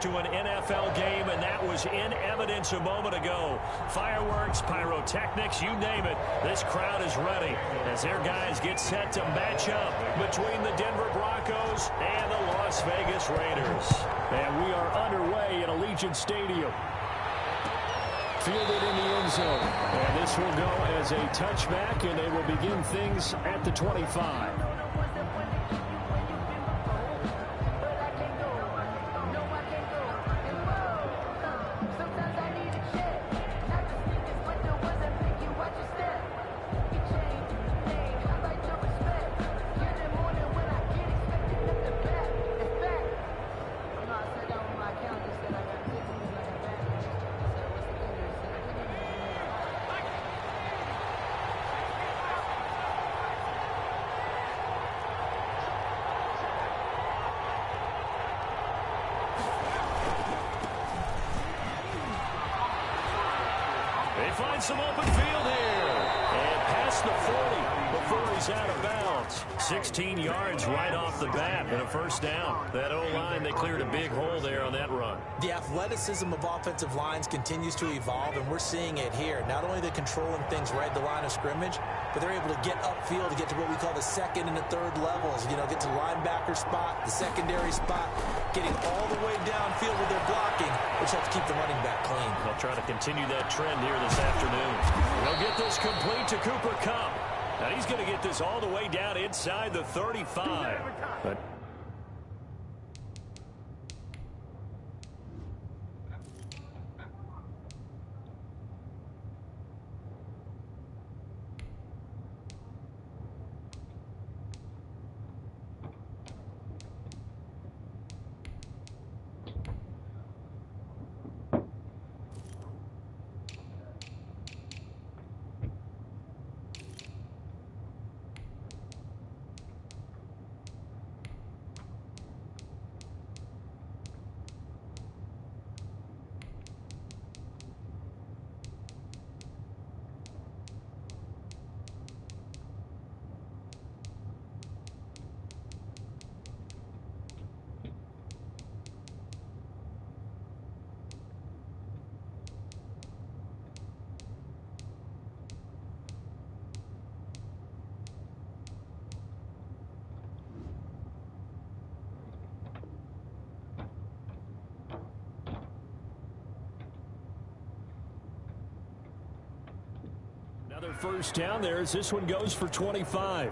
To an NFL game, and that was in evidence a moment ago. Fireworks, pyrotechnics, you name it. This crowd is ready as their guys get set to match up between the Denver Broncos and the Las Vegas Raiders. And we are underway at Allegiant Stadium. Fielded in the end zone. And this will go as a touchback, and they will begin things at the 25. They find some open field here. And past the 40 before he's out of bounds. 16 yards right off the bat and a first down. That O-line, they cleared a big hole there on that run. The athleticism of offensive lines continues to evolve, and we're seeing it here. Not only they're controlling things right at the line of scrimmage, but they're able to get upfield to get to what we call the second and the third levels. You know, get to linebacker spot, the secondary spot, getting all the way downfield with their blocking, which helps keep the running back clean. They'll try to continue that trend here this afternoon. They'll get this complete to Cooper Kupp. Now he's going to get this all the way down inside the 35. But another first down there as this one goes for 25.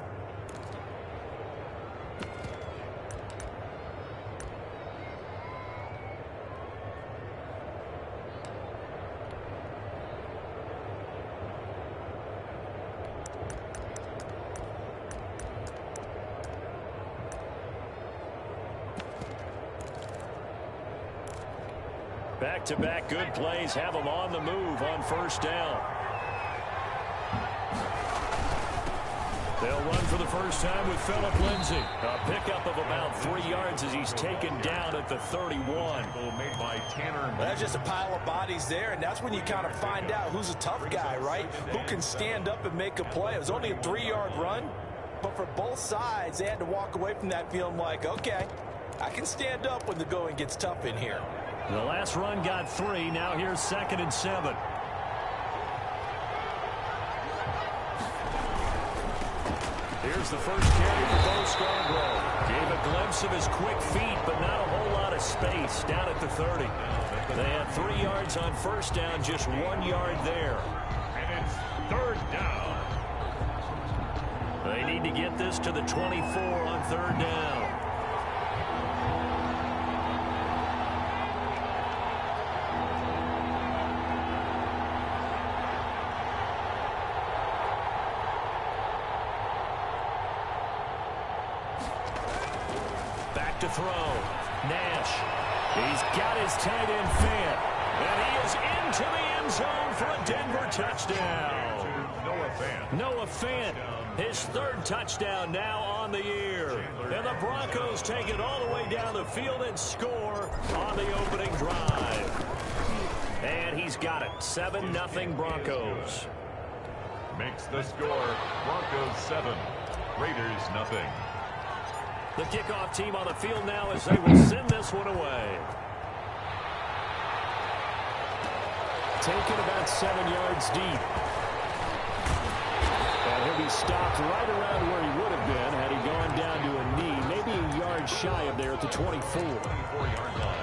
Back-to-back good plays have them on the move on first down. They'll run for the first time with Phillip Lindsay. A pickup of about 3 yards as he's taken down at the 31. Made by Tanner. That's just a pile of bodies there, and that's when you kind of find out who's a tough guy, right? Who can stand up and make a play. It was only a 3-yard run, but for both sides, they had to walk away from that feeling like, okay, I can stand up when the going gets tough in here. The last run got 3. Now here's 2nd and 7. Here's the first carry for Bo Scarborough. Gave a glimpse of his quick feet, but not a whole lot of space down at the 30. They had 3 yards on first down, just 1 yard there. And it's third down. They need to get this to the 24 on third down. To throw. Nash. He's got his tight end fan. And he is into the end zone for a Denver touchdown. Noah Fant. His 3rd touchdown now on the year. And the Broncos take it all the way down the field and score on the opening drive. And he's got it. 7-0 Broncos. Makes the score. Broncos 7. Raiders 0. The kickoff team on the field now as they will send this one away. taken about 7 yards deep. And he'll be stopped right around where he would have been had he gone down to a knee, maybe a yard shy of there at the 24. 24-yard line.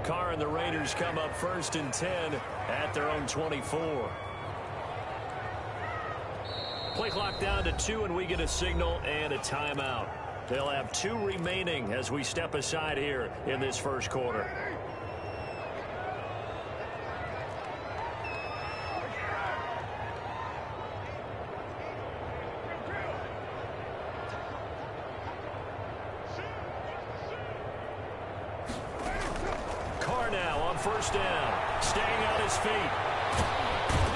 Carr and the Raiders come up 1st and 10 at their own 24. Play clock down to 2, and we get a signal and a timeout. They'll have 2 remaining as we step aside here in this first quarter. Now on 1st down, staying on his feet.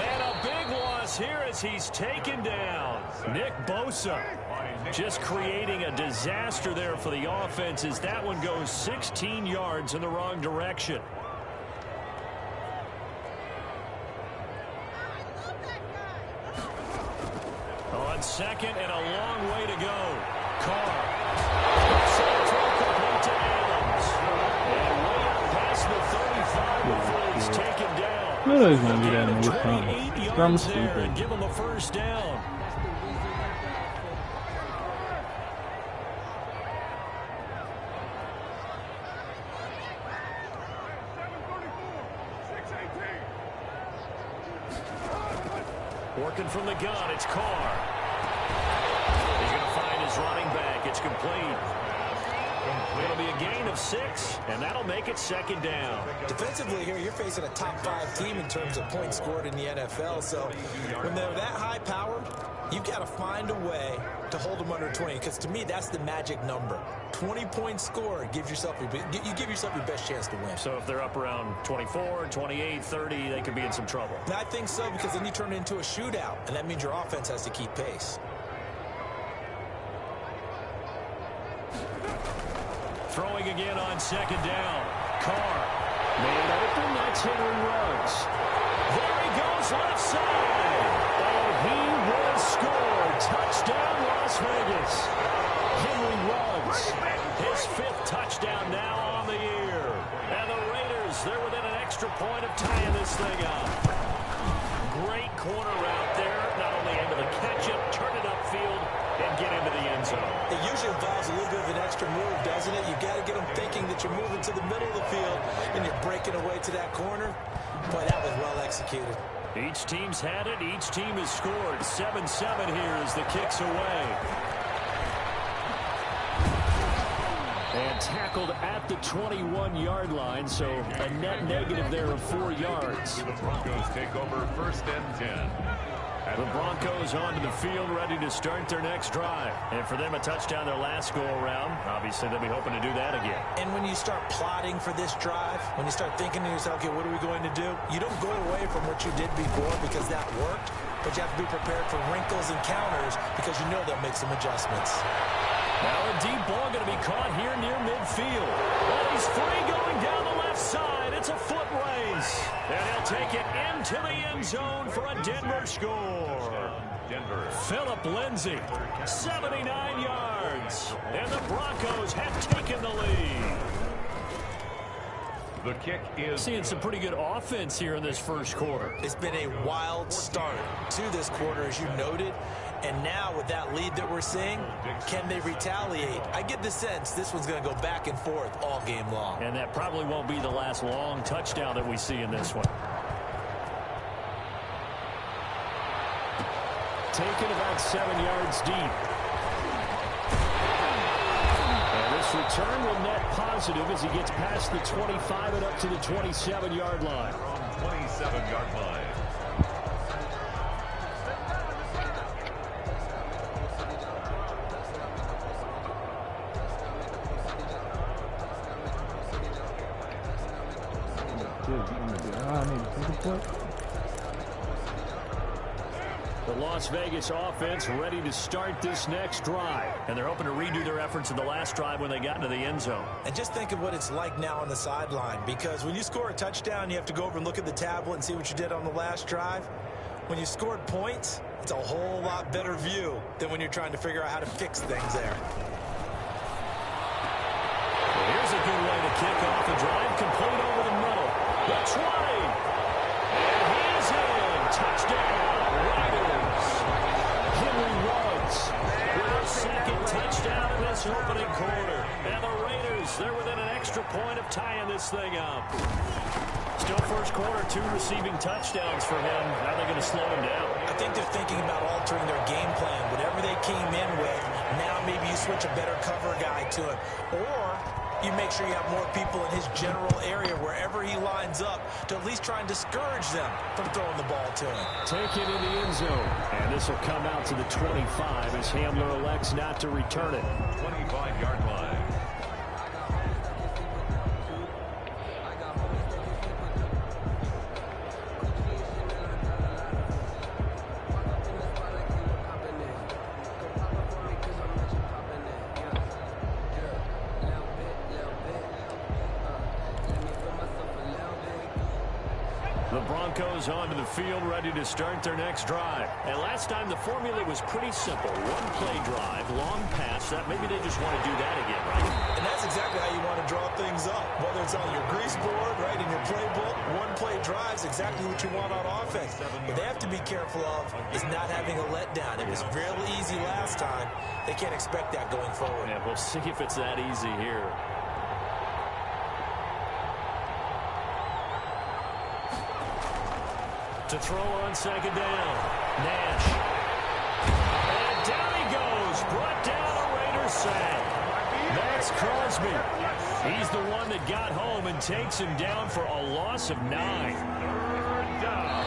And a big loss here as he's taken down. Nick Bosa just creating a disaster there for the offense as that one goes 16 yards in the wrong direction. On 2nd and a long way to go. Carr. To Adams. And way up past the 35 before he's taken down. No, he's going to be down in the 8 yards there and give him a 1st down. Working from the gun, it's Carr. He's going to find his running back. It's complete. It'll be a gain of 6, and that'll make it 2nd down. Defensively here, you're facing a top 5 team in terms of points scored in the NFL. So when they're that high powered, you've got to find a way to hold them under 20. Because to me, that's the magic number. 20 points scored gives yourself you give yourself your best chance to win. So if they're up around 24, 28, 30, they could be in some trouble. And I think so, because then you turn it into a shootout, and that means your offense has to keep pace. Throwing again on 2nd down. Carr. Made open. That's Henry Ruggs. There he goes left side. And he will score. Touchdown Las Vegas. Henry Ruggs. His 5th touchdown now on the year. And the Raiders, they're within an extra point of tying this thing up. Great corner route there. Not only able to catch it, turn it upfield, and get into the end zone. It usually involves a little bit of an extra move, doesn't it? You've got to get them thinking that you're moving to the middle of the field and you're breaking away to that corner. Boy, that was well executed. Each team's had it. Each team has scored. 7-7 here as the kick's away. And tackled at the 21-yard line, so a net negative there of 4 yards. The Broncos take over 1st and 10. The Broncos onto the field, ready to start their next drive. And for them, a touchdown their last go-around. Obviously, they'll be hoping to do that again. And when you start plotting for this drive, when you start thinking to yourself, okay, what are we going to do? You don't go away from what you did before because that worked, but you have to be prepared for wrinkles and counters because you know they'll make some adjustments. Now a deep ball going to be caught here near midfield. Oh, he's free going down the left side. It's a foot race. And he'll take it into the end zone for a Denver score. Denver. Philip Lindsay, 79 yards. And the Broncos have taken the lead. The kick is seeing some pretty good offense here in this first quarter. It's been a wild start to this quarter, as you noted. And now with that lead that we're seeing, can they retaliate? I get the sense this one's going to go back and forth all game long. And that probably won't be the last long touchdown that we see in this one. Taken about 7 yards deep. And this return will net positive as he gets past the 25 and up to the 27-yard line. From 27-yard line. The Las Vegas offense ready to start this next drive. And they're hoping to redo their efforts in the last drive when they got into the end zone. And just think of what it's like now on the sideline, because when you score a touchdown, you have to go over and look at the tablet and see what you did on the last drive. When you scored points, it's a whole lot better view than when you're trying to figure out how to fix things there. Well, here's a good way to kick off a drive, complete over the middle. Looks right. And he is in. Touchdown, Raiders. Henry Ruggs with a second touchdown in this opening quarter. And the Raiders, they're within an extra point of tying this thing up. Still first quarter, 2 receiving touchdowns for him. How are they going to slow him down? I think they're thinking about altering their game plan. Whatever they came in with, now maybe you switch a better cover guy to him. Or you make sure you have more people in his general area wherever he lines up to at least try and discourage them from throwing the ball to him. Take it in the end zone. And this will come out to the 25 as Hamler elects not to return it. 25-yard line. The Broncos onto the field, ready to start their next drive. And last time, the formula was pretty simple. One-play drive, long pass. That maybe they just want to do that again, right? And that's exactly how you want to draw things up. Whether it's on your grease board, right, in your playbook, one-play drives exactly what you want on offense. What they have to be careful of is not having a letdown. It was real easy last time. They can't expect that going forward. Yeah, we'll see if it's that easy here. To throw on second down. Nash. And down he goes. Brought down a Raiders sack. That's Crosby. He's the one that got home and takes him down for a loss of 9. Third down.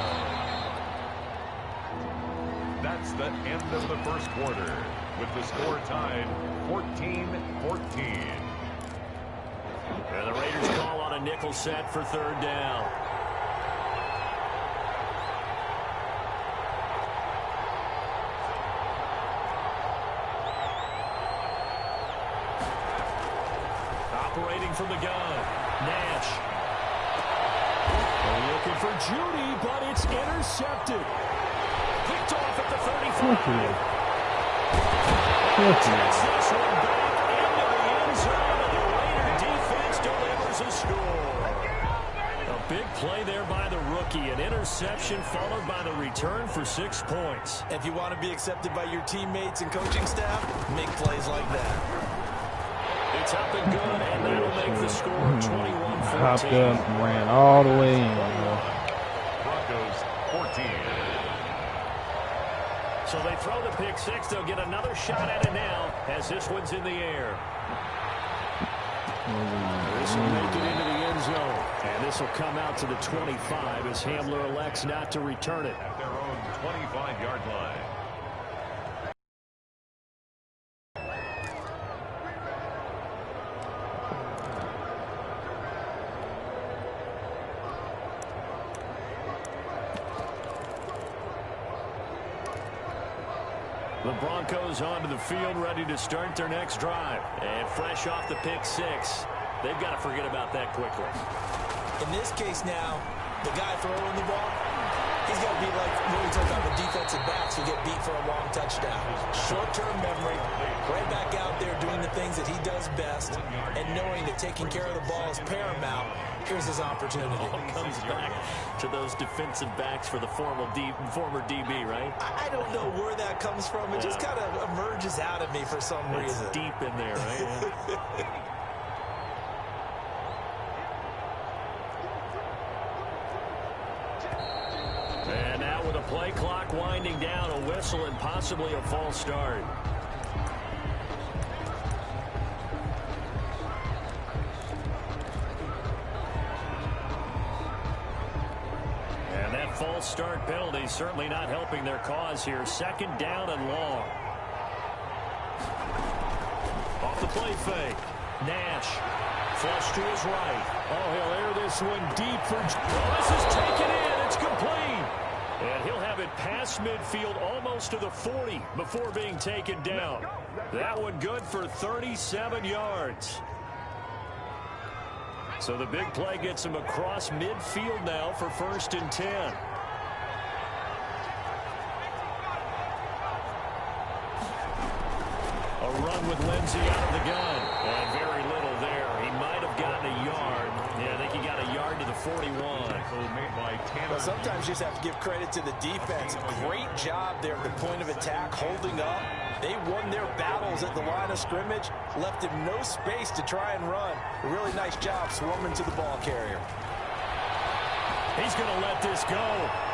That's the end of the first quarter, with the score tied 14-14. And the Raiders call on a nickel set for third down. Operating from the gun, Nash. They're looking for Judy, but it's intercepted. Picked off at the 35. Takes this one back into the end zone, and the Raider defense delivers a score. A big play there by the rookie. An interception followed by the return for 6 points. If you want to be accepted by your teammates and coaching staff, make plays like that. It's up and good, and that'll make the score 21-14. Hopped up and ran all the way in. Broncos 14. So they throw the pick six. They'll get another shot at it now as this one's in the air. This will make it into the end zone. And this will come out to the 25 as Hamler elects not to return it. At their own 25-yard line. The Broncos onto the field, ready to start their next drive. And fresh off the pick six, they've got to forget about that quickly. In this case now, the guy throwing the ball, he's got to be like when we talk about the defensive backs who get beat for a long touchdown. Short-term memory, right back out there doing the things that he does best, and knowing that taking care of the ball is paramount. Here's his opportunity. All comes back to those defensive backs for the former DB, right? I don't know where that comes from. It just kind of emerges out of me for some reason. It's deep in there, right? And now with a play clock winding down, a whistle and possibly a false start. And that false start penalty certainly not helping their cause here. Second down and long. Off the play fake. Nash. Flush to his right. Oh, he'll air this one deep for... Oh, this is taken in. It's complete. And he'll have it past across midfield almost to the 40 before being taken down. That one good for 37 yards. So the big play gets him across midfield now for 1st and 10. A run with Lindsey out of the gun. And very little there. He might have gotten a yard. Yeah, I think he got a yard to the 41. Well, sometimes you just have to give credit to the defense. Great job there at the point of attack, holding up. They won their battles at the line of scrimmage, left him no space to try and run. A really nice job swarming to the ball carrier. He's going to let this go.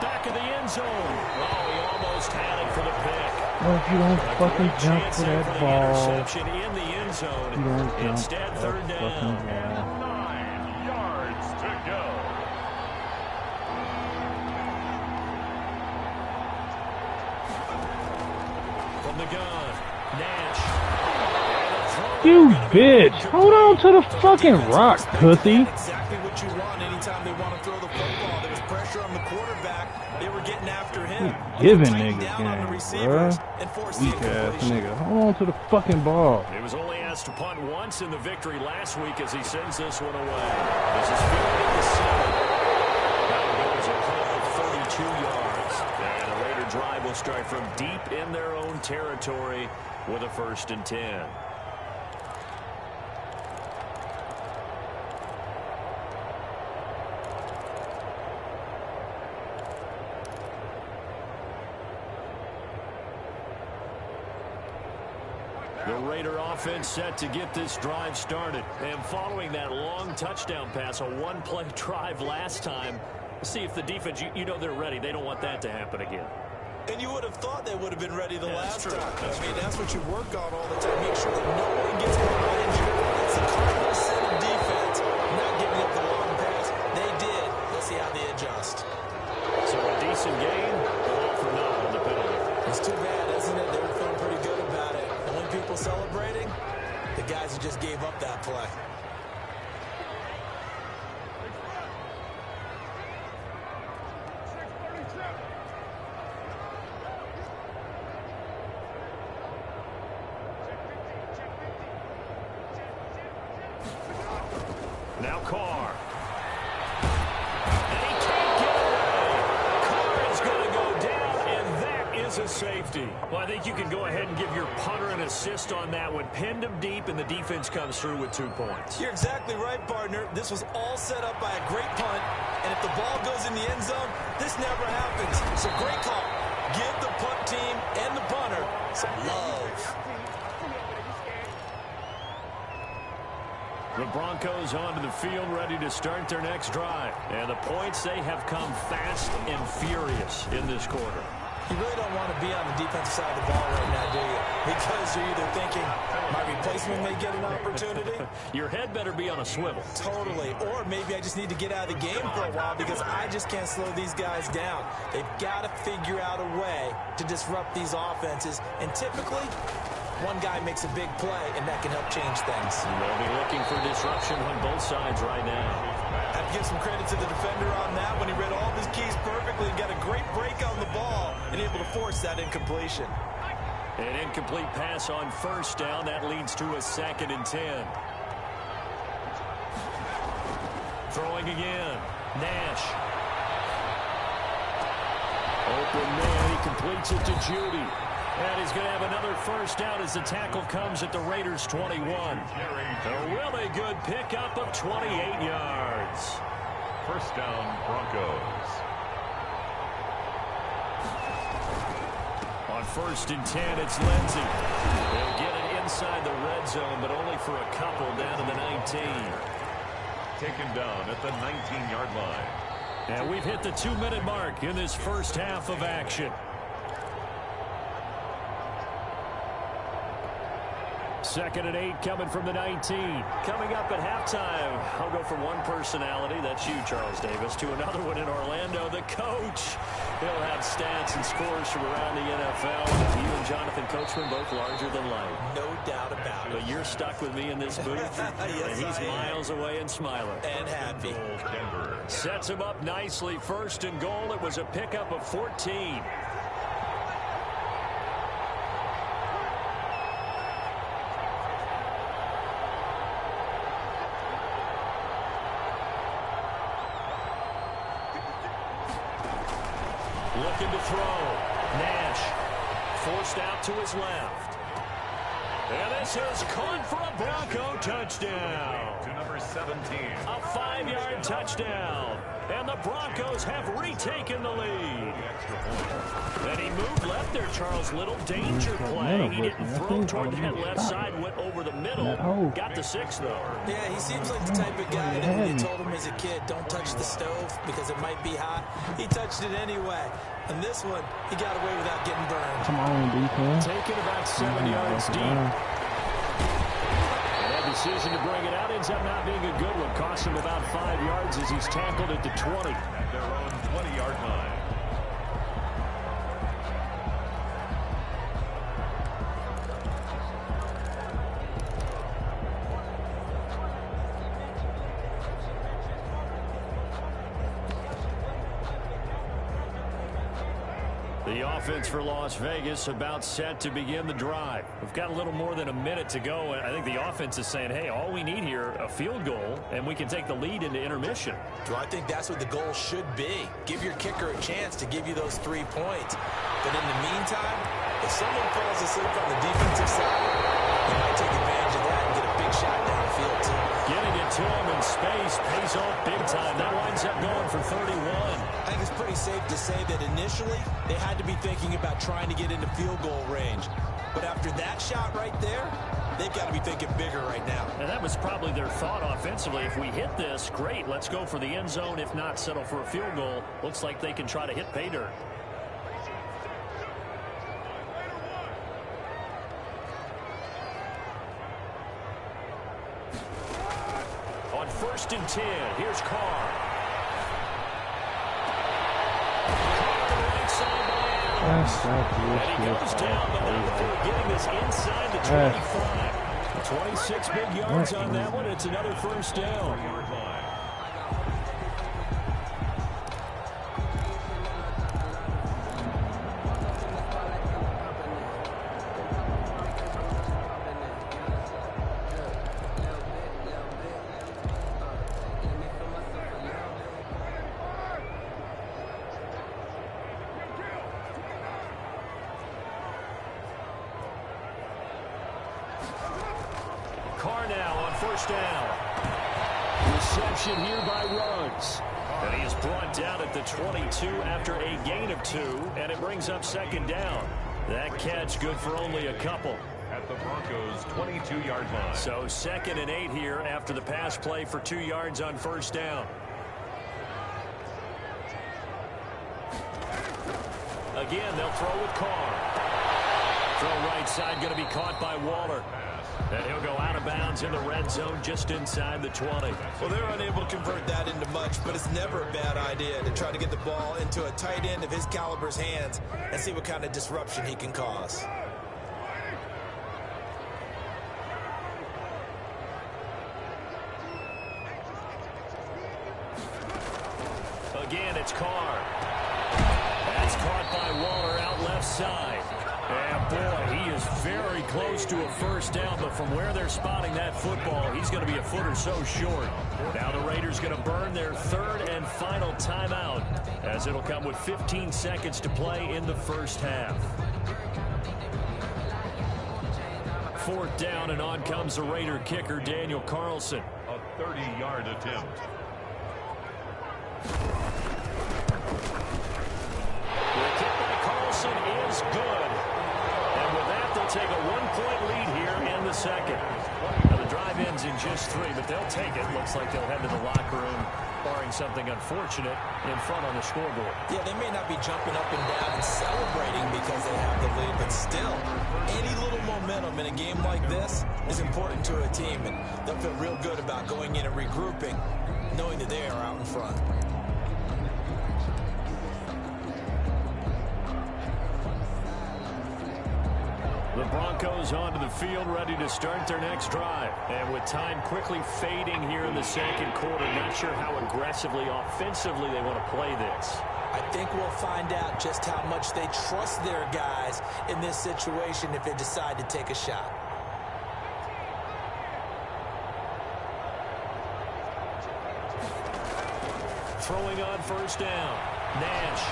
Back in the end zone. Oh, he almost had it for the pick. Well, if you don't fucking jump for that ball, interception in the end zone. you don't jump Instead, for 3rd that down. fucking ball. 9 yards to go. From the gun, Nash. You bitch! Hold on to the fucking rock, pussy. Exactly what you want anytime they want to throw the football. There was pressure on the quarterback. They were getting after him. Giving Tightened niggas down on the game, receivers bruh. and forced the Weak ass incompletion. nigga. Hold on to the fucking ball. He was only asked to punt once in the victory last week as he sends this one away. This is fielded at the 7. That goes a punt of 32 yards. And the Raider drive will start from deep in their own territory with a 1st and 10. The Raider offense set to get this drive started. And following that long touchdown pass, a one-play drive last time, see if the defense, you know they're ready. They don't want that to happen again. And you would have thought they would have been ready the last true. time. I mean, that's what you work on all the time. Make sure that no one gets injured. It's the cardinal sin of defense, not giving up the long pass. They did. Let's see how they adjust. So a decent game, all for naught on the penalty. It's too bad, isn't it? They were feeling pretty good about it. The only people celebrating, the guys who just gave up that play. Now Carr. And he can't get away. Carr is going to go down, and that is a safety. Well, I think you can go ahead and give your punter an assist on that one. Pinned him deep, and the defense comes through with 2 points. You're exactly right, partner. This was all set up by a great punt, and if the ball goes in the end zone, this never happens. So great call. Give the punt team and the punter some love. The Broncos onto the field, ready to start their next drive. And the points, they have come fast and furious in this quarter. You really don't want to be on the defensive side of the ball right now, do you? Because you're either thinking, my replacement may get an opportunity. Your head better be on a swivel. Totally. Or maybe I just need to get out of the game for a while because I just can't slow these guys down. They've got to figure out a way to disrupt these offenses. And typically, one guy makes a big play, and that can help change things. They'll be looking for disruption on both sides right now. I have to give some credit to the defender on that when he read all of his keys perfectly and got a great break on the ball and able to force that incompletion. An incomplete pass on 1st down. That leads to a 2nd and 10. Throwing again. Nash. Open man. He completes it to Judy. And he's going to have another 1st down as the tackle comes at the Raiders' 21. A really good pickup of 28 yards. 1st down, Broncos. On 1st and 10, it's Lindsey. They'll get it inside the red zone, but only for a couple down to the 19. Taken down at the 19-yard line. And we've hit the 2-minute mark in this first half of action. 2nd and 8 coming from the 19. Coming up at halftime, I'll go from one personality, that's you, Charles Davis, to another one in Orlando, the coach. He'll have stats and scores from around the NFL. You and Jonathan Coachman both larger than life. No doubt about it. But you're stuck with me in this booth, Yes, and he's miles away and smiling. And happy. Denver. Sets him up nicely. 1st and goal. It was a pickup of 14. Looking to throw. Nash forced out to his left. And this is caught for a Bronco touchdown. To number 17. A 5-yard touchdown. And the Broncos have retaken the lead. And he moved left there, Charles Little. Danger play. He didn't throw toward that left side. Went over the middle. Got the 6, though. Yeah, he seems like the type of guy that when you told him as a kid, don't touch the stove because it might be hot, he touched it anyway. And this one, he got away without getting burned. Come on, defense. Taken about 7 yards deep. And that decision to bring it out ends up not being a good one. Cost him about 5 yards as he's tackled at the 20. At their own 20-yard line. The offense for Las Vegas about set to begin the drive. We've got a little more than a minute to go. I think the offense is saying, hey, all we need here, a field goal, and we can take the lead into intermission. Well, I think that's what the goal should be. Give your kicker a chance to give you those 3 points. But in the meantime, if someone falls asleep on the defensive side, you might take advantage of that and get a big shot downfield, too. Getting it to him in space pays off big time. That winds up going for 31. I think it's pretty safe to say that initially they had to be thinking about trying to get into field goal range. But after that shot right there, they've got to be thinking bigger right now. And that was probably their thought offensively. If we hit this, great, let's go for the end zone. If not, settle for a field goal. Looks like they can try to hit pay dirt. On 1st and 10, here's Carr. And he goes down, but not before getting this inside the 25. 26 big yards on that one. It's another first down. Carr now on 1st down. Reception here by Ruggs. And he is brought down at the 22 after a gain of 2, and it brings up 2nd down. That catch good for only a couple. At the Broncos' 22-yard line. So 2nd and 8 here after the pass play for 2 yards on 1st down. Again, they'll throw with Carr. Throw right side going to be caught by Waller. And he'll go out of bounds in the red zone just inside the 20. Well, they're unable to convert that into much, but it's never a bad idea to try to get the ball into a tight end of his caliber's hands and see what kind of disruption he can cause. Again, it's Carr. That's caught by Waller out left side. And boy, he is very close to a first down, but from where they're spotting that football, he's going to be a foot or so short. Now the Raiders going to burn their 3rd and final timeout, as it'll come with 15 seconds to play in the first half. 4th down, and on comes the Raider kicker, Daniel Carlson. A 30-yard attempt. The kick by Carlson is good. And with that, they'll take a 1-point lead here in the 2nd. Now, the drive ends in just 3, but they'll take it. Looks like they'll head to the locker room, barring something unfortunate, in front on the scoreboard. Yeah, they may not be jumping up and down and celebrating because they have the lead, but still, any little momentum in a game like this is important to a team, and they'll feel real good about going in and regrouping, knowing that they are out in front. The Broncos onto the field, ready to start their next drive. And with time quickly fading here in the 2nd quarter, not sure how aggressively, offensively they want to play this. I think we'll find out just how much they trust their guys in this situation if they decide to take a shot. Throwing on 1st down, Nash.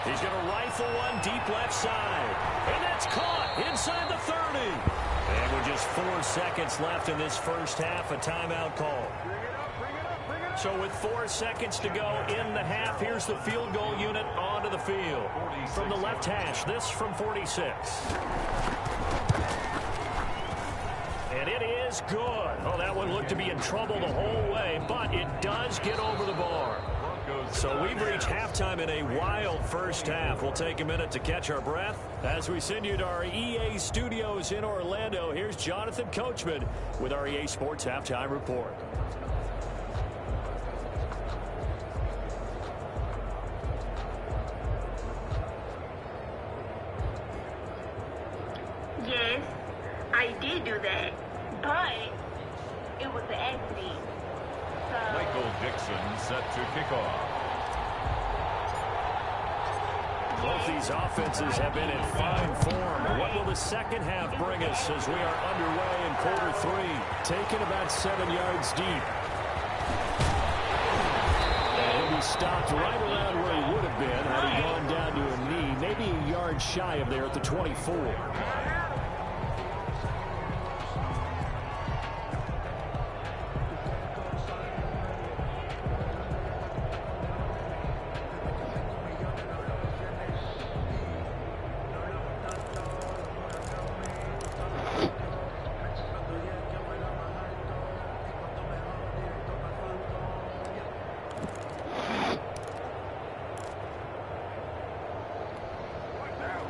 He's going to rifle one deep left side. And that's caught inside the 30. And with just 4 seconds left in this first half, a timeout call. So with 4 seconds to go in the half, here's the field goal unit onto the field. From the left hash, this from 46. And it is good. Oh, that one looked to be in trouble the whole way, but it does get over the bar. So we've reached halftime in a wild first half. We'll take a minute to catch our breath as we send you to our EA studios in Orlando. Here's Jonathan Coachman with our EA Sports Halftime Report. Yes, I did do that, but it was an accident. So Michael Dixon set to kick off. Both these offenses have been in fine form. What will the second half bring us as we are underway in quarter 3? Taken about 7 yards deep. And he'll be stopped right around where he would have been had he gone down to a knee, maybe a yard shy of there at the 24.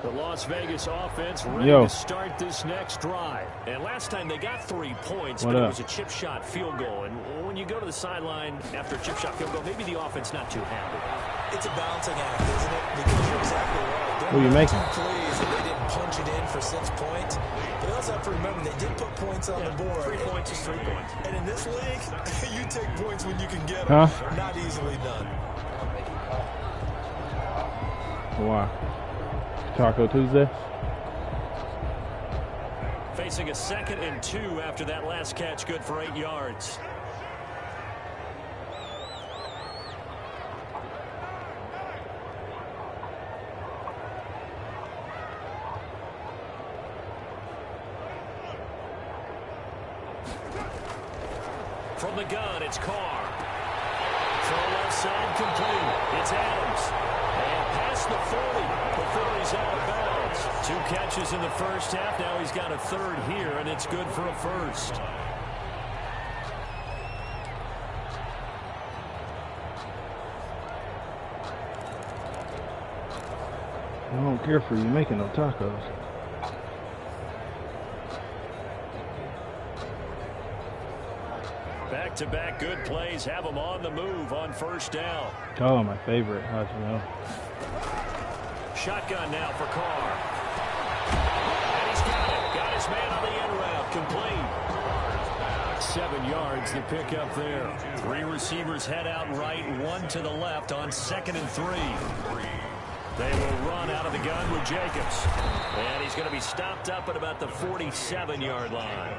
The Las Vegas offense ready to start this next drive. And last time they got 3 points, but it was a chip shot field goal. And when you go to the sideline after a chip shot field goal, maybe the offense not too happy. It's a balancing act, isn't it? Because you're exactly right. What are you making? 2 plays and they didn't punch it in for 6 points. But you also have to remember they did put points on the board. 3 points is 3 points. And in this league, you take points when you can get them. Not easily done. Why? Taco Tuesday? Facing a 2nd and 2 after that last catch, good for 8 yards. From the gun, it's Carr. Throw left side complete. It's Adams. And past the 40 before he's out of bounds. 2 catches in the first half. Now he's got a 3rd here, and it's good for a 1st. I don't care for you making no tacos. Back-to-back good plays have them on the move on 1st down. Oh, my favorite. How'd you know? Shotgun now for Carr. And he's got it. Got his man on the end route. Complete. 7 yards, the pickup there. 3 receivers head out right, 1 to the left on 2nd and 3. They will run out of the gun with Jacobs. And he's going to be stopped up at about the 47-yard line.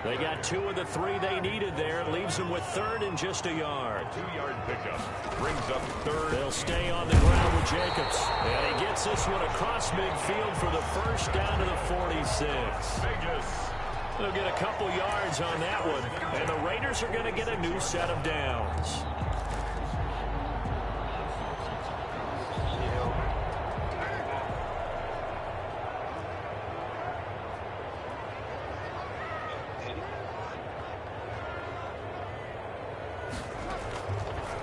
They got 2 of the 3 they needed there. Leaves them with 3rd and just a yard. 2-yard pickup. Brings up 3rd. They'll stay on the ground with Jacobs. And he gets this one across midfield for the 1st down to the 46. Vegas. They'll get a couple yards on that one. And the Raiders are going to get a new set of downs.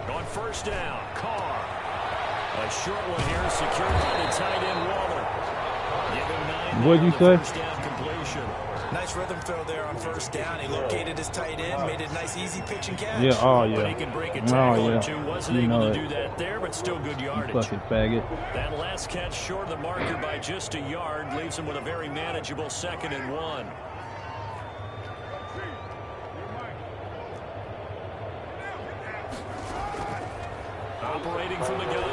On 1st down, Carr. A short one here, secured by the tight end Waller. Give him 9. What'd you say? First down completion. Nice rhythm throw there on 1st down. He located his tight end, made it a nice, easy pitch and catch. Yeah, oh yeah. But he can break a tackle or 2. Wasn't You able know to it. do that there, but still good yardage. Fucking faggot. That last catch short of the marker by just a yard leaves him with a very manageable 2nd and 1. Operating from the gun.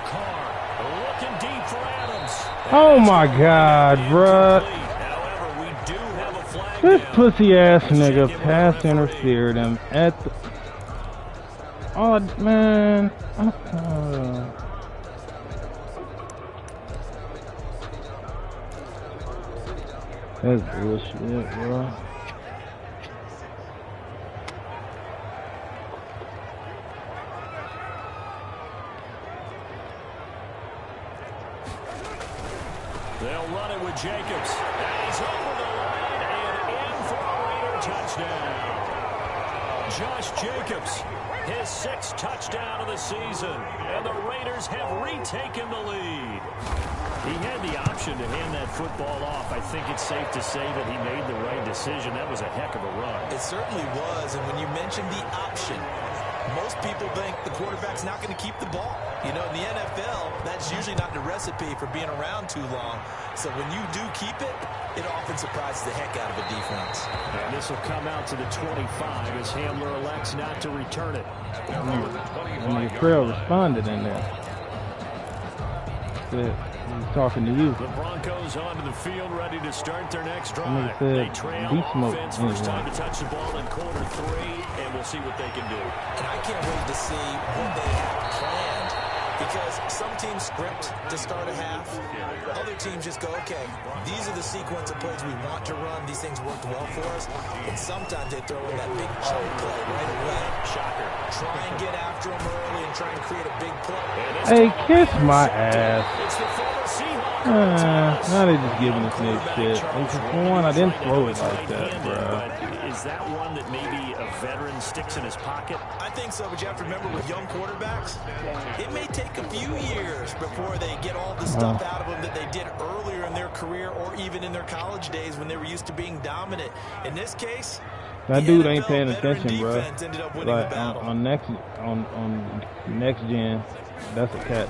Carr looking deep for Adams. Oh my God, bruh. However, we do have a flag This down. pussy ass Let's nigga check in with pass the referee. interfered him at the. Oh man. That's bullshit, bro. They'll run it with Jacobs. And he's over the line and in for a Raider touchdown. Josh Jacobs, his 6th touchdown of the season. And the Raiders have retaken the lead. He had the option to hand that football off. I think it's safe to say that he made the right decision. That was a heck of a run. It certainly was. And when you mention the option, most people think the quarterback's not going to keep the ball. You know, in the NFL, that's usually not the recipe for being around too long. So when you do keep it, it often surprises the heck out of a defense. And this will come out to the 25 as Hamler elects not to return it. And Trail responded in there. Said, he's talking to you. The Broncos onto the field, ready to start their next drive. Said, They trail offense, first time to touch the ball in quarter 3, and we'll see what they can do. And I can't wait to see what they have planned, because some teams script to start a half. Other teams just go, okay, these are the sequence of plays we want to run. These things worked well for us. And sometimes they throw in that big chunk play right away. Shocker. Try and get after them early and try and create a big play. Hey, kiss my ass. It's the former Seahawk. Now they just giving us new shit. And for one, I didn't throw it like that, bro. Is that one that maybe a veteran sticks in his pocket? I think so, but you have to remember with young quarterbacks, it may take a few years before they get all the stuff out of them that they did earlier in their career or even in their college days when they were used to being dominant. In this case, that dude ain't paying veteran attention, bro. defense ended up winning the Like battle. on next gen, that's a catch.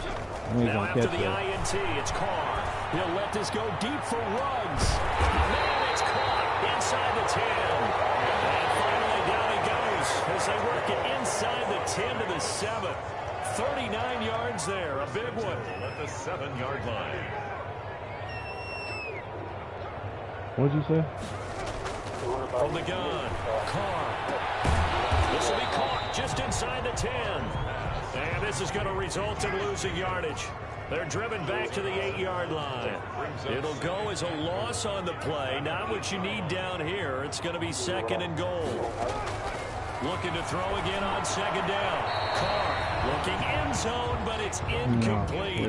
He's Now gonna after catch the that. INT, it's Carr. He'll let this go deep for Ruggs. Man, it's caught inside the 10. And finally down he goes as they work it inside the 10 to the 7. 39 yards there, a big one. At the 7-yard line. What'd you say? From the gun, Carr. This will be caught just inside the 10. And this is going to result in losing yardage. They're driven back to the 8-yard line. It'll go as a loss on the play. Not what you need down here. It's going to be 2nd and goal. Looking to throw again on 2nd down. Carr looking end zone, but it's incomplete.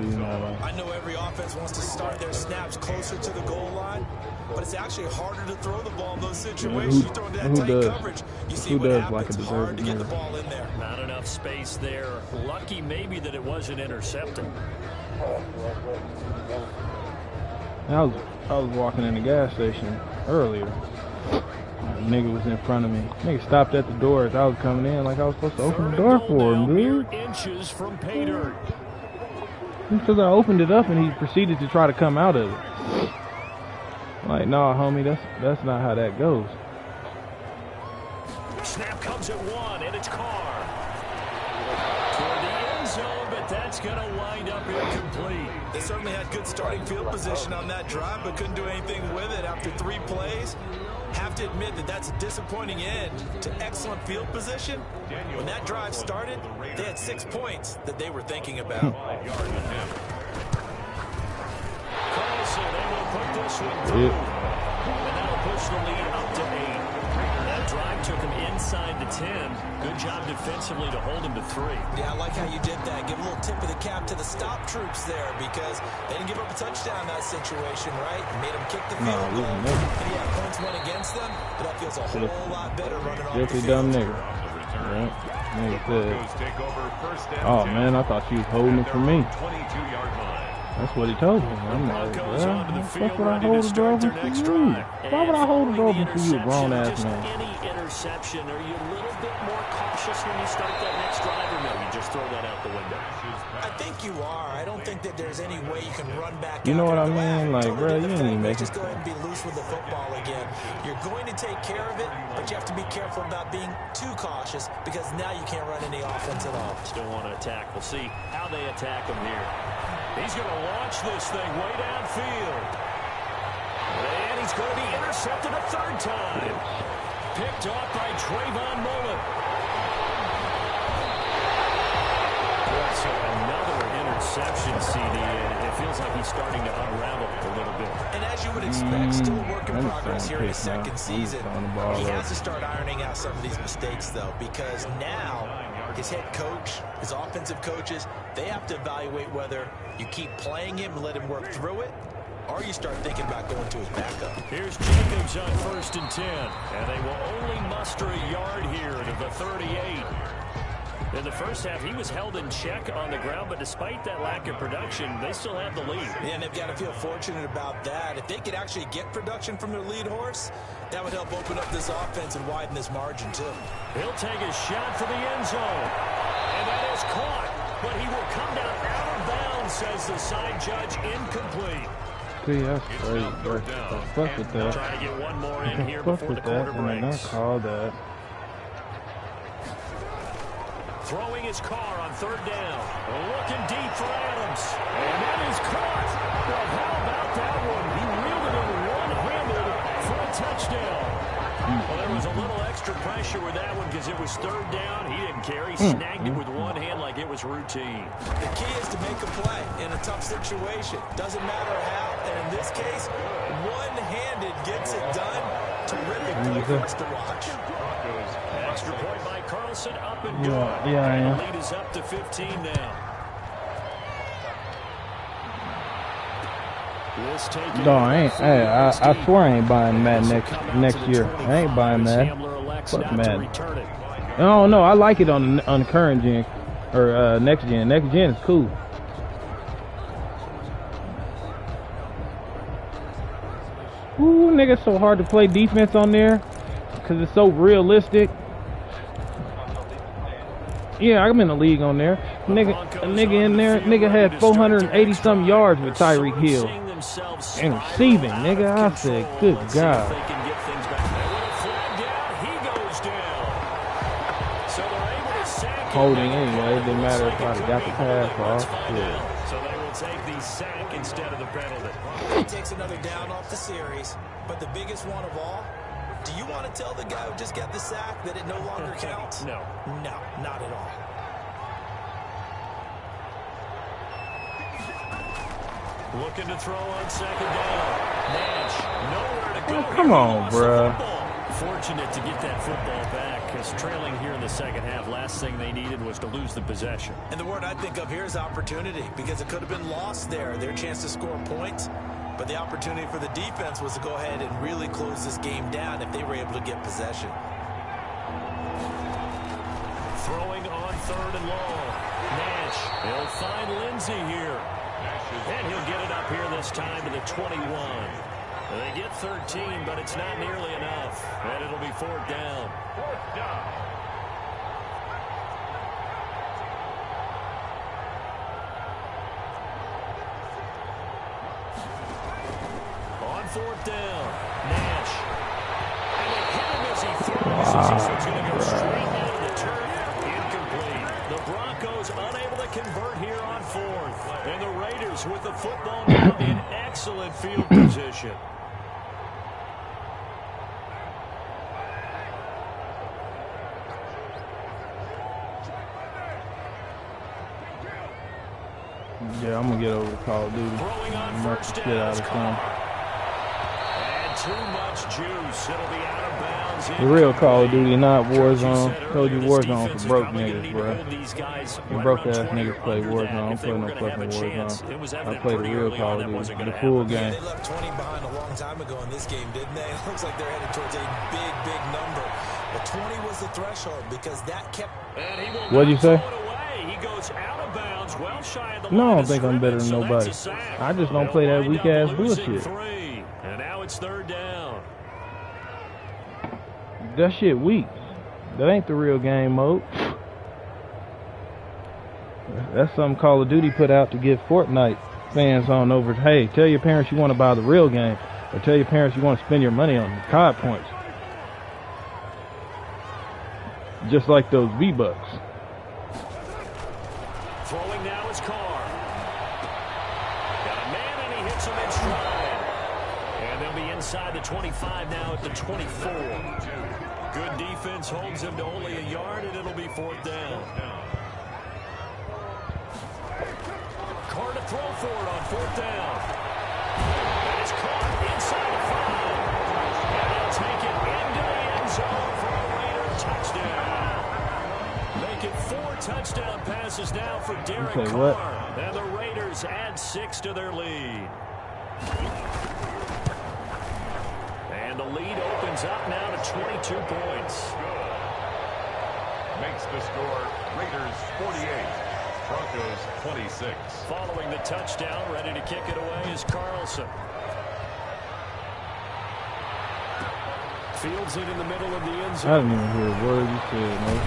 I know every offense wants to start their snaps closer to the goal line, but it's actually harder to throw the ball in those situations. You throw into that tight coverage, you see what happens. It's hard to get the ball in there. Not enough space there. Lucky maybe that it wasn't intercepted. I was walking in the gas station earlier. A nigga was in front of me. Nigga stopped at the door as I was coming in, like I was supposed to open the door for him, dude. Inches from pay dirt. Because I opened it up and he proceeded to try to come out of it. Like, nah, homie, that's not how that goes. Snap comes at 1, and it's Carr. Toward the end zone, but that's going to wind up incomplete. They certainly had good starting field position on that drive, but couldn't do anything with it after 3 plays. Have to admit that that's a disappointing end to excellent field position. When that drive started, they had 6 points that they were thinking about. Carlson able to put this one through. And that'll push the lead up to 8. That drive took him inside the 10. Good job defensively to hold him to 3. Yeah, I like how you did that. Give a little tip of the cap to the stop troops there, because they didn't give up a touchdown in that situation, right? Made them kick the field goal. And yeah, points went against them, but that feels a whole lot better running off the field. Dumb nigga. Right? Nigga said, oh man, I thought she was holding it for me. 22-yard line. That's what he told me. I'm like, well, that's what I hold the door open for you. Why would I hold the door open for you, grown ass man? Any interception, are you a little bit more cautious when you start that next drive, or no, you just throw that out the window? I think you are. I don't think that there's any way you can run back. You know what I mean? Like, bro, you ain't even making. Just go ahead and be loose with the football again. You're going to take care of it, but you have to be careful about being too cautious, because now you can't run any offense at all. Still want to attack. We'll see how they attack him here. He's going to launch this thing way downfield. And he's going to be intercepted a 3rd time. Picked off by Trayvon Mullen. So another interception. reception, CD. It feels like he's starting to unravel a little bit. And as you would expect, still a work in progress here in his second season. He has to start ironing out some of these mistakes, though, because now his head coach, his offensive coaches, they have to evaluate whether you keep playing him and let him work through it, or you start thinking about going to his backup. Here's Jacobs on 1st and 10, and they will only muster a yard here to the 38. In the first half, he was held in check on the ground, but despite that lack of production, they still have the lead. Yeah, and they've got to feel fortunate about that. If they could actually get production from their lead horse, that would help open up this offense and widen this margin, too. He'll take a shot for the end zone, and that is caught, but he will come down out of bounds, says the side judge, incomplete. See, that's great. Fuck with that. Trying to get one more in here Fuck before with the that, quarter and they're breaks. not called that. Throwing his car on 3rd down. Looking deep for Adams. And that is caught. Well, how about that one? He reeled it in one-handed for a touchdown. Well, there was a little extra pressure with that one because it was 3rd down. He didn't care. He snagged it with one hand like it was routine. The key is to make a play in a tough situation. Doesn't matter how. And in this case, one-handed gets it done. Terrific play for us to watch. Extra point by Carlson, up and good. Yeah, I am. The lead is up to 15 now. No, I ain't. Hey, I swear I ain't buying Madden next year. I ain't buying that. Fuck Madden. No, I like it on the current gen or next gen. Next gen is cool. Ooh, nigga, it's so hard to play defense on there because it's so realistic. Yeah, I'm in the league on there. A nigga in there, nigga had 480 some yards with Tyreek Hill. And receiving, nigga, I said, good God. Holding anyway, it didn't matter if I got the pass off. Yeah. So they will take the sack instead of the penalty. He takes another down off the series, but the biggest one of all, do you want to tell the guy who just got the sack that it no longer counts? No. No, not at all. Looking to throw on 2nd down. Nash, nowhere to go. Oh, come on, bruh. Fortunate to get that football back, because trailing here in the second half, last thing they needed was to lose the possession. And the word I think of here is opportunity, because it could have been lost there, their chance to score points. But the opportunity for the defense was to go ahead and really close this game down if they were able to get possession. Throwing on 3rd and long. Nash, he'll find Lindsey here. And he'll get it up here this time to the 21. They get 13, but it's not nearly enough. And it'll be 4th down. 4th down. On 4th down, Nash. And they hit him as he throws. He's going to go straight down to the turf. Incomplete. The Broncos unable to convert here on 4th. And the Raiders with the football now in excellent field position. Yeah, I'm gonna get over to Call of Duty. Throwing on I'm not 1st shit down out is of Carr. some. And too much juice. It'll be out of bounds. The real Call of Duty, not Warzone. Told you Warzone for broke niggas, bro. The broke ass niggas play Warzone. I don't play no fucking Warzone. I play the real Call of Duty, the full game. They left 20 behind a long time ago in this game, didn't they? It looks like they're headed towards a big number. But 20 was the threshold because that kept... What'd you say? He goes out of bounds, well shy of the No, I line don't of think I'm better than scrimmage, nobody. so that's a sack. I just don't They'll play that wind weak up ass losing bullshit. 3. And now it's 3rd down. That shit weak. That ain't the real game mode. That's something Call of Duty put out to get Fortnite fans on over. Hey, tell your parents you want to buy the real game, or tell your parents you want to spend your money on the COD points. Just like those V-Bucks. Throwing now is Carr. Got a man and he hits him in stride. And they'll be inside the 25 now at the 24. Good defense holds him to only a yard, and it'll be 4th down. throw for it on 4th down. And it's caught inside the 5. And they'll take it into the end zone for a Raider touchdown. Making 4 touchdown passes now for Derek Carr. And the Raiders add 6 to their lead. And the lead opens up now to 22 points. Makes the score Raiders 48, Broncos 26. Following the touchdown, ready to kick it away is Carlson. Fields it in the middle of the end zone. I didn't even hear a word you said, man.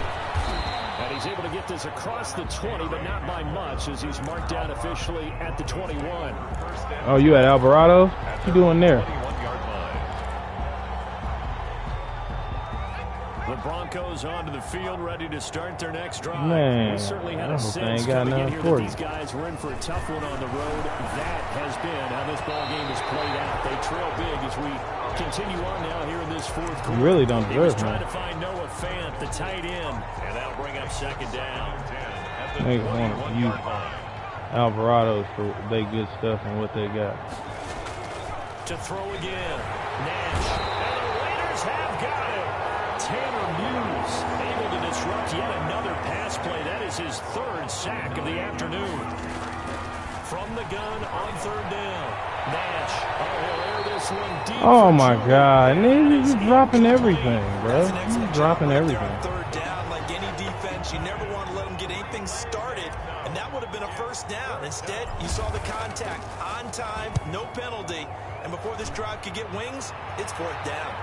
And he's able to get this across the 20, but not by much, as he's marked down officially at the 21. Oh, you at Alvarado? What you doing there? The Broncos onto the field, ready to start their next drive. Man, we certainly had a sense got coming in here that for these guys were in for a tough one on the road. That has been how this ball game has played out. They trail big as we continue on now here in this 4th quarter. You really don't He was deserve, trying man. to find Noah Fant, the tight end, and that'll bring up 2nd down. They want to use Alvarado's for their good stuff and what they got. To throw again, Nash, and the Raiders have got it. Tanner Muse able to disrupt yet another pass play. That is his 3rd sack of the afternoon. From the gun on 3rd down. Nash, he'll air this one deep. Oh my God, he's dropping everything, bro. He's dropping everything. 3rd down, like any defense, you never want to let them get anything started, and that would have been a 1st down. Instead, you saw the contact on time, no penalty, and before this drive could get wings, it's 4th down.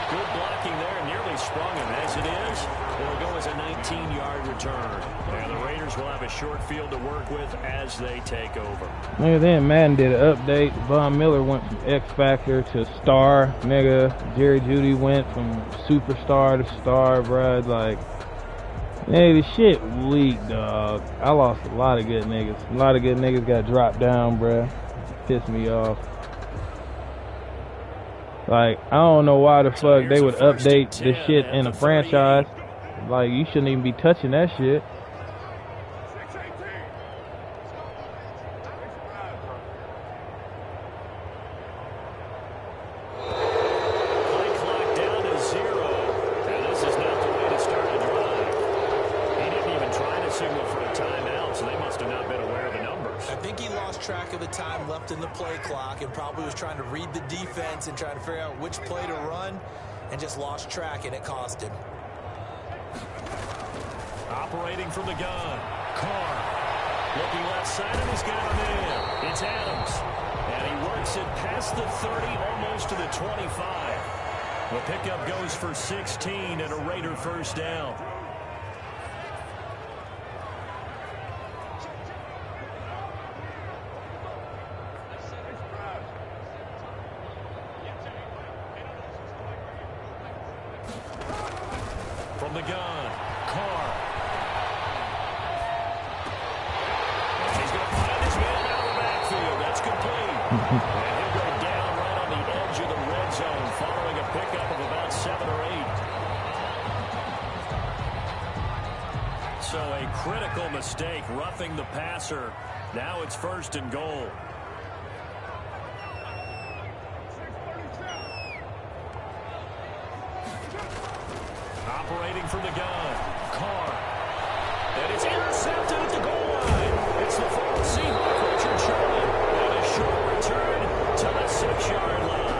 Good blocking there, nearly sprung him. As it is, it'll go as a 19-yard return. And the Raiders will have a short field to work with as they take over. Nigga, then Madden did an update. Von Miller went from X Factor to star. Nigga, Jerry Jeudy went from superstar to star, bruh. Like, nigga, the shit weak, dog. I lost a lot of good niggas. A lot of good niggas got dropped down, bruh. Pissed me off. Like, I don't know why the fuck they would update the shit in a franchise. Like, you shouldn't even be touching that shit. Play clock down to 0. And this is not the way to start a drive. He didn't even try to signal for a timeout, so they must have not been aware of the numbers. I think he lost track of the time left in the play clock and probably was trying to read the defense and trying to figure out which play to run and just lost track, and it cost him. Operating from the gun, Carr. Looking left side, and he's got a man. It's Adams. And he works it past the 30, almost to the 25. The pickup goes for 16 and a Raider 1st down. From the gun, Carr. And he's going to find his man out of the backfield. That's complete. And he'll go down right on the edge of the red zone following a pickup of about 7 or 8. So a critical mistake, roughing the passer. Now it's 1st and goal. Operating from the gun, Carr. And it's intercepted at the goal line. It's the former Seahawk, Richard Sherman. And a short return to the 6-yard line.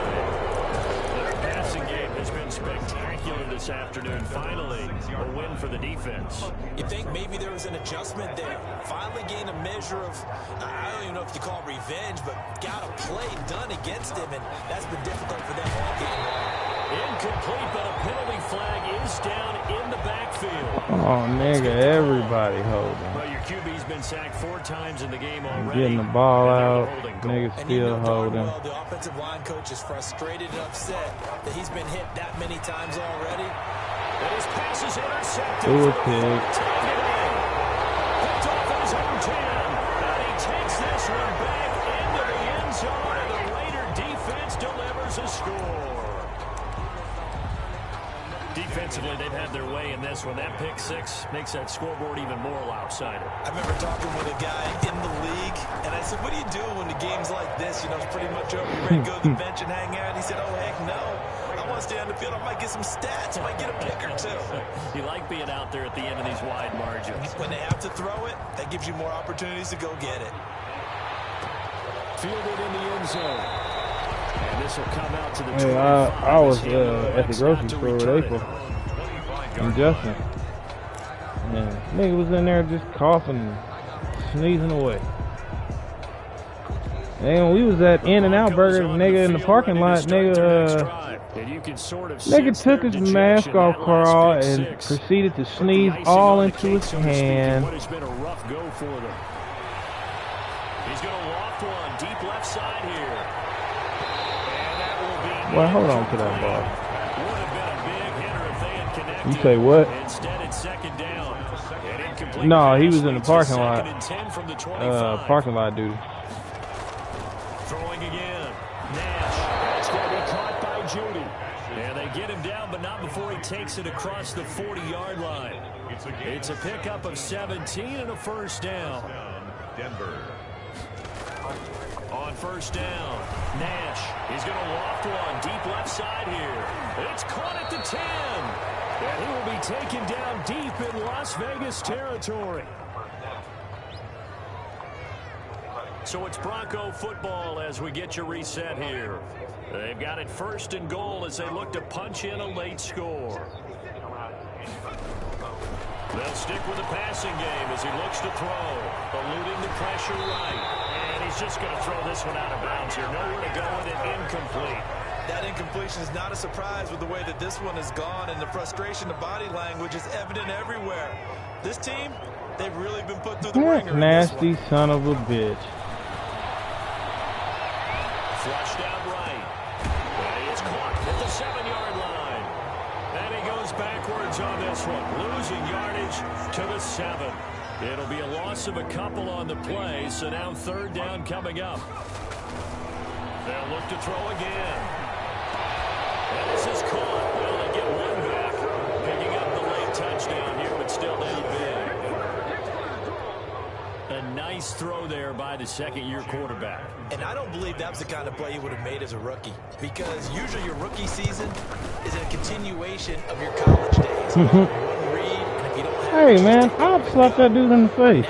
Their passing game has been spectacular this afternoon. Finally, a win for the defense. You think maybe there was an adjustment there. Finally gained a measure of, I don't even know if you call it revenge, but got a play done against him, and that's been difficult for them all game long. Incomplete, but a penalty flag is down in the backfield. Oh, nigga, everybody holding. Well, your QB's been sacked 4 times in the game already. Getting the ball out, niggas And you still know darn holding. well the offensive line coach is frustrated and upset that he's been hit that many times already. And his pass is intercepted. Ooh, pig. Picked off at his own 10. And he takes this one back into the end zone. And the Raider defense delivers a score. Defensively, they've had their way in this this one. That pick six makes that scoreboard even more lopsided. I remember talking with a guy in the league, and I said, what do you do when the game's like this? You know, it's pretty much over. You ready to go to the bench and hang out? He said, oh, heck no. I want to stay on the field. I might get some stats. I might get a pick or two. You like being out there at the end of these wide margins. When they have to throw it, that gives you more opportunities to go get it. Fielded in the end zone. And this will come out to the 25. I was at the grocery store with April and Justin. Man, nigga was in there just coughing, sneezing away. And we was at In-N-Out Burger, nigga, in the parking lot, nigga took his mask off, Carl, and proceeded to sneeze all into his hand. What has been a rough go for them. He's going to loft one deep left side here. And that will be. Well, hold on to that ball. Would have been a big hitter if they had connected. You say what? Instead, it's second down. An incomplete No, he pass was in the leads to parking second lot. and 10 from the 25. Parking lot duty. Throwing again. Nash. It's going to be caught by Judy. And they get him down, but not before he takes it across the 40-yard line. It's a pickup of 17 and a first down. Denver. On first down, Nash. He's going to loft one deep left side here. It's caught at the 10. And he will be taken down deep in Las Vegas territory. So it's Bronco football as we get your reset here. They've got it first and goal as they look to punch in a late score. They'll stick with the passing game as he looks to throw. Eluding the pressure right. And he's just going to throw this one out of bounds here. Nowhere to go with it. Incomplete. That incompletion is not a surprise with the way that this one has gone, and the frustration, the body language is evident everywhere. This team, they've really been put through the ringer. Nasty son of a bitch. Flushed out right. And he is caught at the 7-yard line. And he goes backwards on this one. Losing yardage to the 7. It'll be a loss of a couple on the play, so now third down coming up. They'll look to throw again. And this is caught. Well, they get one back. Picking up the late touchdown here, but still down big. A nice throw there by the second-year quarterback. And I don't believe that was the kind of play you would have made as a rookie, because usually your rookie season is a continuation of your college days. One read, and if you don't have Hey, man, I'll slap that dude in the face.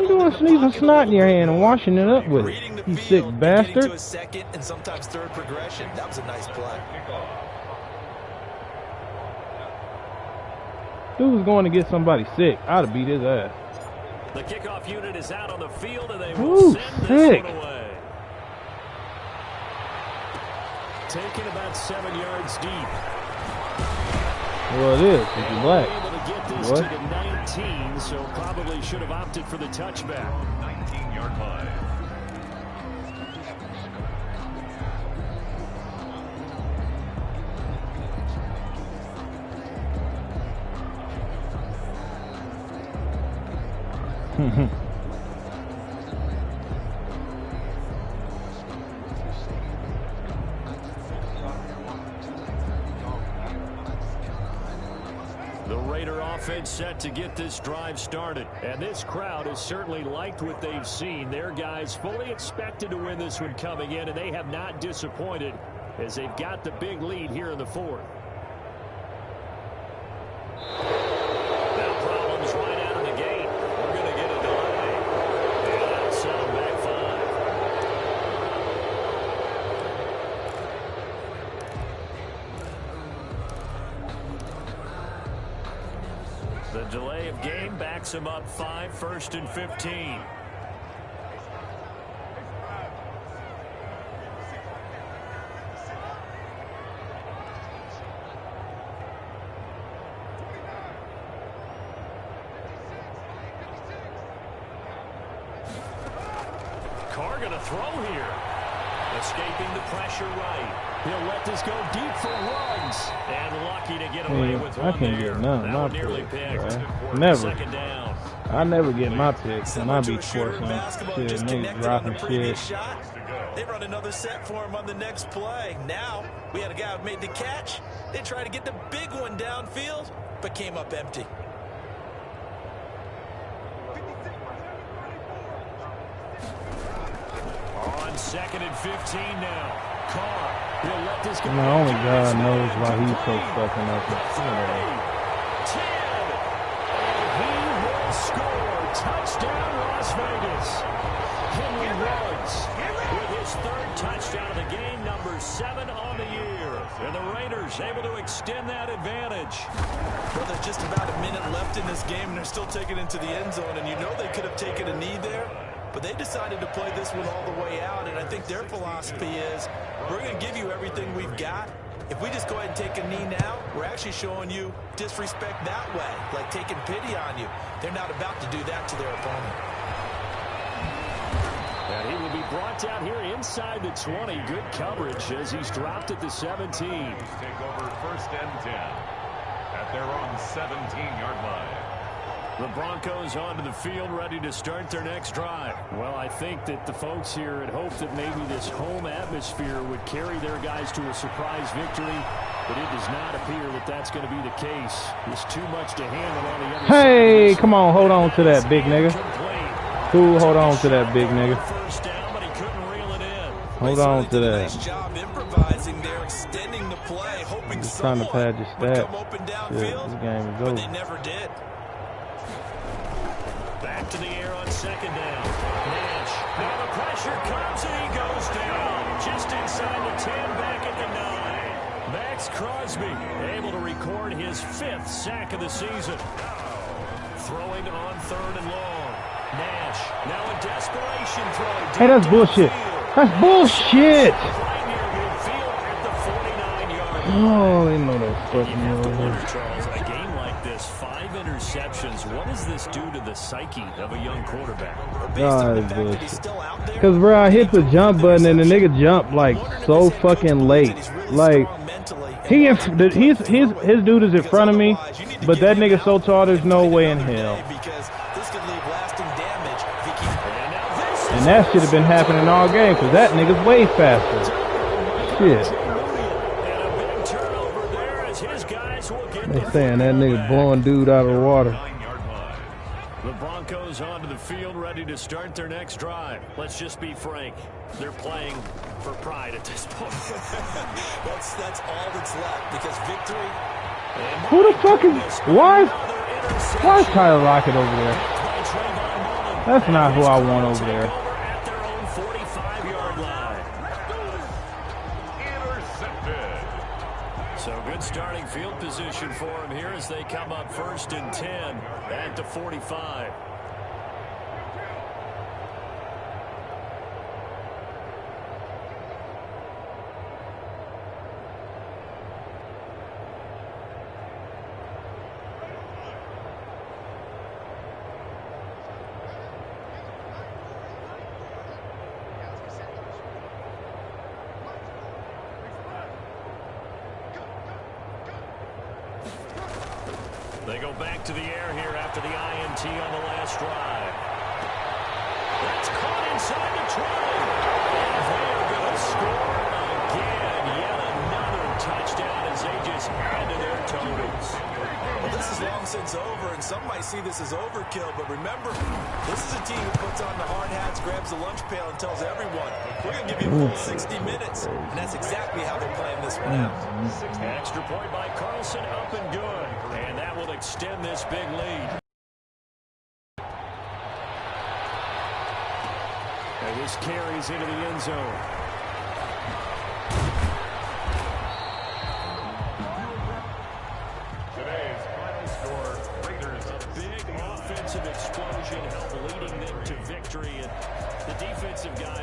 You doing sneezing snot in your hand and washing it up with it, you sick bastard. to a second and sometimes third progression. That was a nice play. Dude was going to get somebody sick. I'd have beat his ass. The kickoff unit is out on the field, and they will send this sick. one away. Taken about 7 yards deep. Well, it is. If you're black. Able to get this What? to the 19, so probably should have opted for the touchback. 19-yard line. The Raider offense set to get this drive started. And this crowd has certainly liked what they've seen. Their guys fully expected to win this one coming in, and they have not disappointed as they've got the big lead here in the fourth. Now problems right out of the gate. We're going to get a delay. And that'll set them back 5. The delay of game backs him up 5, 1st and 15. Carr going to throw here. Escaping the pressure right. He'll let this go deep for runs. And lucky to get away with one I can't there. get none of That my one nearly picks, picked. bro. Never. Second down. I never get my picks, and I be To a shooter in forcing basketball, shit. just Niggas connected on the dropping previous shit. shot. They run another set for him on the next play. Now we had a guy who made the catch. They try to get the big one downfield. but came up empty. On 2nd and 15 now. Carr, he'll let this go. Only God knows why he's so fucking up. 10. He will score. Touchdown, Las Vegas. Henry Ruggs with his 3rd touchdown of the game, number 7 on the year. And the Raiders able to extend that advantage. Well, there's just about a minute left in this game, and they're still taking it into the end zone. And you know they could have taken a knee there, but they decided to play this one all the way out. And I think their philosophy is, we're going to give you everything we've got. If we just go ahead and take a knee now, we're actually showing you disrespect that way, like taking pity on you. They're not about to do that to their opponent. And he will be brought down here inside the 20. Good coverage as he's dropped at the 17. Take over 1st and 10 at their own 17-yard line. The Broncos onto the field, ready to start their next drive. Well, I think that the folks here had hoped that maybe this home atmosphere would carry their guys to a surprise victory, but it does not appear that that's going to be the case. There's too much to handle on the other side. Hey, come on, hold on to that, big nigga. Cool, hold on to that, big nigga. First down, but he couldn't reel it in. Hold on to that. Nice job improvising there, extending the play, hoping Just trying to pad your would stats. come open Shit, downfield, this game is but over. they never did. Back to the air on 2nd down. Nash. Now the pressure comes and he goes down. Just inside the 10, back at the 9. Max Crosby able to record his 5th sack of the season. Throwing on 3rd and long. Nash. Now a desperation throw. Hey, that's bullshit. That's bullshit. Right near midfield at the 49-yard line. Oh, they know that You fucking have to over. wonder, Charles, a game like this, 5 interceptions, what does this do to the psyche of a young quarterback? God, it's bullshit. Because, bro, I hit the jump button and the nigga jumped, like, so fucking late. Like, his dude is in front of me, but that nigga so tall, there's no way in hell. And that should have been happening all game, because that nigga's way faster. Shit. They saying that nigga blowing dude out of the water. The Broncos onto the field, ready to start their next drive. Let's just be frank. They're playing for pride at this point. that's all that's left, because victory. Who the fuck is... Why is Tyler Lockett over there? That's not who I want over there. At their own 45-yard line. Intercepted. So good starting field position for him here as they come up 1st and 10 at the 45. They go back to the air here after the INT on the last drive. That's caught inside the 20. And they're going to score again. Yet another touchdown as they just add to their totals. Well, this is long since over, and some might see this as overkill, but remember, this is a team who puts on the hard hats, grabs the lunch pail, and tells everyone, we're going to give you a full 60 minutes. And that's exactly how they're playing this one out. Extra point by Carlson, up and good. And that will extend this big lead. And this carries into the end zone. Today's final score, Raiders. A big offensive explosion helped leading them to victory. And the defensive guys